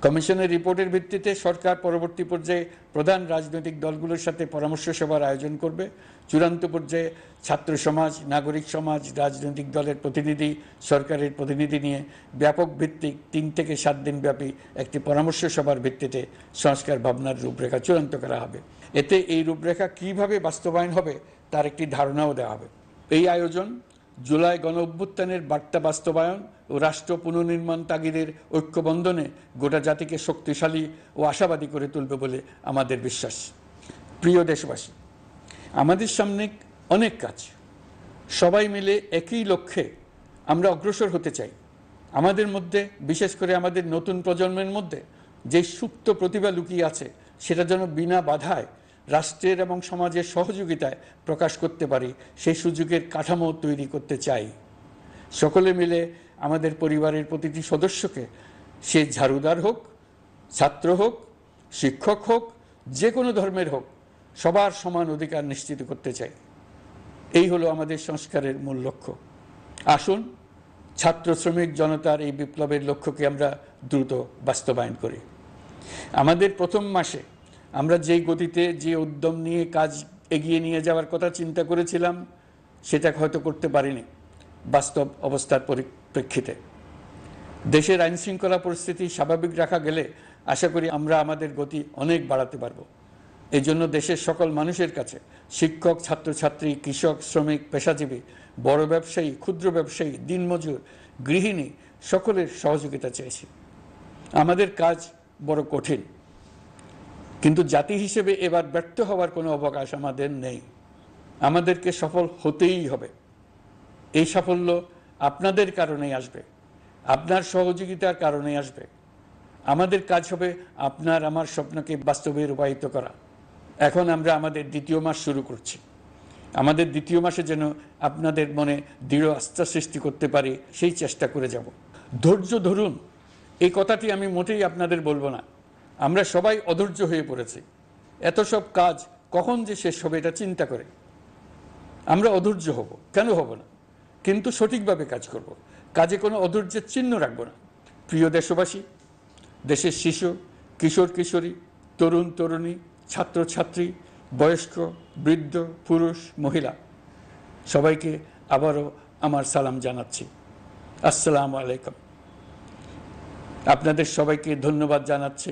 কমিশনের রিপোর্টের ভিত্তিতে সরকার পরবর্তী পর্যায়ে প্রধান রাজনৈতিক দলগুলোর সাথে পরামর্শ সভার আয়োজন করবে। চূড়ান্ত পর্যায়ে ছাত্র সমাজ, নাগরিক সমাজ, রাজনৈতিক দলের প্রতিনিধি, সরকারের প্রতিনিধি নিয়ে ব্যাপক ভিত্তিক 3 থেকে 7 দিন ব্যাপী একটি পরামর্শ সভার ভিত্তিতে সংস্কার ভাবনার রূপরেখা চূড়ান্ত করা হবে। এতে এই রূপরেখা কিভাবে বাস্তবায়ন হবে তার একটি ধারণাও দেওয়া হবে। এই আয়োজন জুলাই গণ অভ্যুত্থানের বার্তা বাস্তবায়ন ও রাষ্ট্র পুনর্নির্মাণ তাগিদের ঐক্যবন্ধনে গোটা জাতিকে শক্তিশালী ও আশাবাদী করে তুলবে বলে আমাদের বিশ্বাস। প্রিয় দেশবাসী, আমাদের সামনে অনেক কাজ, সবাই মিলে একই লক্ষ্যে আমরা অগ্রসর হতে চাই। আমাদের মধ্যে, বিশেষ করে আমাদের নতুন প্রজন্মের মধ্যে যে সুপ্ত প্রতিভা লুকিয়ে আছে, সেটা যেন বিনা বাধায় রাষ্ট্রের এবং সমাজের সহযোগিতায় প্রকাশ করতে পারি, সেই সুযোগের কাঠামো তৈরি করতে চাই। সকলে মিলে আমাদের পরিবারের প্রতিটি সদস্যকে, সে ঝাড়ুদার হোক, ছাত্র হোক, শিক্ষক হোক, যে কোনো ধর্মের হোক, সবার সমান অধিকার নিশ্চিত করতে চাই। এই হলো আমাদের সংস্কারের মূল লক্ষ্য। আসুন ছাত্র শ্রমিক জনতার এই বিপ্লবের লক্ষ্যকে আমরা দ্রুত বাস্তবায়ন করি। আমাদের প্রথম মাসে আমরা যেই গতিতে, যে উদ্যম নিয়ে কাজ এগিয়ে নিয়ে যাওয়ার কথা চিন্তা করেছিলাম, সেটা হয়তো করতে পারিনি বাস্তব অবস্থার পরিপ্রেক্ষিতে। দেশের আইনশৃঙ্খলা পরিস্থিতি স্বাভাবিক রাখা গেলে আশা করি আমরা আমাদের গতি অনেক বাড়াতে পারব। এই জন্য দেশের সকল মানুষের কাছে, শিক্ষক, ছাত্রছাত্রী, কৃষক, শ্রমিক, পেশাজীবী, বড় ব্যবসায়ী, ক্ষুদ্র ব্যবসায়ী, দিনমজুর, গৃহিণী, সকলের সহযোগিতা চেয়েছি। আমাদের কাজ বড় কঠিন, কিন্তু জাতি হিসেবে এবার ব্যর্থ হওয়ার কোনো অবকাশ আমাদের নেই। আমাদেরকে সফল হতেই হবে। এই সাফল্য আপনাদের কারণেই আসবে, আপনার সহযোগিতার কারণেই আসবে। আমাদের কাজ হবে আপনার আমার স্বপ্নকে বাস্তবে রূপায়িত করা। এখন আমরা আমাদের 2য় মাস শুরু করছি। আমাদের 2য় মাসে যেন আপনাদের মনে দৃঢ় আস্থা সৃষ্টি করতে পারি, সেই চেষ্টা করে যাব। ধৈর্য ধরুন, এই কথাটি আমি মোটেই আপনাদের বলবো না। আমরা সবাই অধৈর্য হয়ে পড়েছি। এত সব কাজ কখন যে শেষ হবে এটা চিন্তা করে আমরা অধৈর্য হব, কেন হব না? কিন্তু সঠিকভাবে কাজ করব, কাজে কোনো অধৈর্যের চিহ্ন রাখব না। প্রিয় দেশবাসী, দেশের শিশু, কিশোর কিশোরী, তরুণ তরুণী, ছাত্রছাত্রী, বয়স্ক, বৃদ্ধ, পুরুষ, মহিলা, সবাইকে আবারও আমার সালাম জানাচ্ছি। আসসালামু আলাইকুম। আপনাদের সবাইকে ধন্যবাদ জানাচ্ছি।